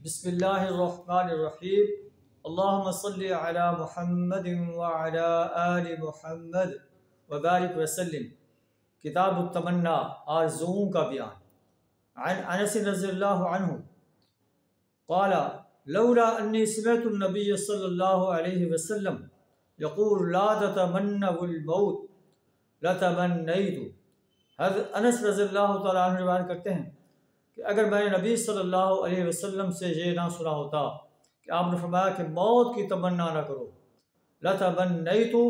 बिस्मिल्लाहिर्रहमानिर्रहीम। अल्लाहुम्मा सल्लि अला मुहम्मदिन व अला आलि मुहम्मद व बारिक वसल्लिम। किताबुत तमन्ना, आरज़ूओं का बयान। अन अनस रज़ियल्लाहु अन्हु क़ाल लौला अन्नी समिअतु नबिय्य सल्लल्लाहु अलैहि वसल्लम यक़ूल ला ततमन्नउल मौत लतमन्नैतु। हज़रत अनस रज़ियल्लाहु तआला अन्हु रिवायत करते हैं कि अगर मैंने नबी सल्लल्लाहु अलैहि वसल्लम से ये ना सुना होता कि आपने फरमाया कि मौत की तमन्ना ना करो, लतमन्नैतु,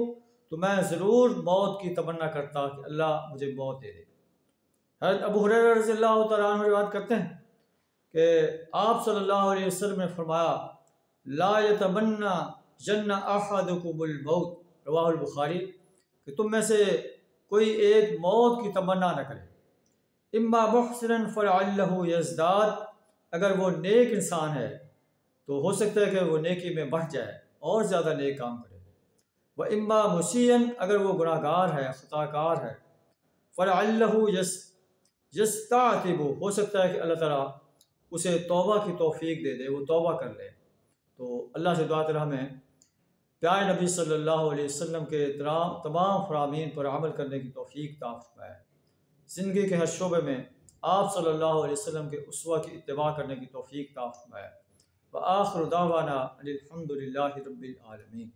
तो मैं ज़रूर मौत की तमन्ना करता कि अल्लाह मुझे मौत दे दे। हज़रत अबू हुरैरा रज़ियल्लाहु तआला अन्हु रिवायत करते हैं कि आप सल्लल्लाहु अलैहि वसल्लम ने फरमाया ला यतमन्ना जन्ना अहदुकुमुल मौत, रवाहुल बुखारी, कि तुम में से कोई एक मौत की तमन्ना न करे। इम्मा मुहसिनन फलअल्लहु यज़दाद, अगर वो नेक इंसान है तो हो सकता है कि वो नेकी में बढ़ जाए और ज़्यादा नेक काम करे। व इम्मा मुसीअन, अगर वो गुनाहगार है, ख़ताकार है, फलअल्लहु यस्तातिबु, हो सकता है कि अल्लाह ताला उसे तौबा की तौफीक दे दे, वो तौबा कर ले। तो अल्लाह से दुआ करें हमें प्यारे नबी सल्लल्लाहु अलैहि वसल्लम के तमाम फ़रामीन पर अमल करने की तौफीक अता फ़रमाए। ज़िंदगी के हर शोबे में आप सल्लल्लाहु अलैहि वसल्लम के उस्वा की इत्तिबा करने की तौफीक अता फ़रमाए। व आखिरु दावाना अनिल हम्दुलिल्लाहि रब्बिल आलमीन।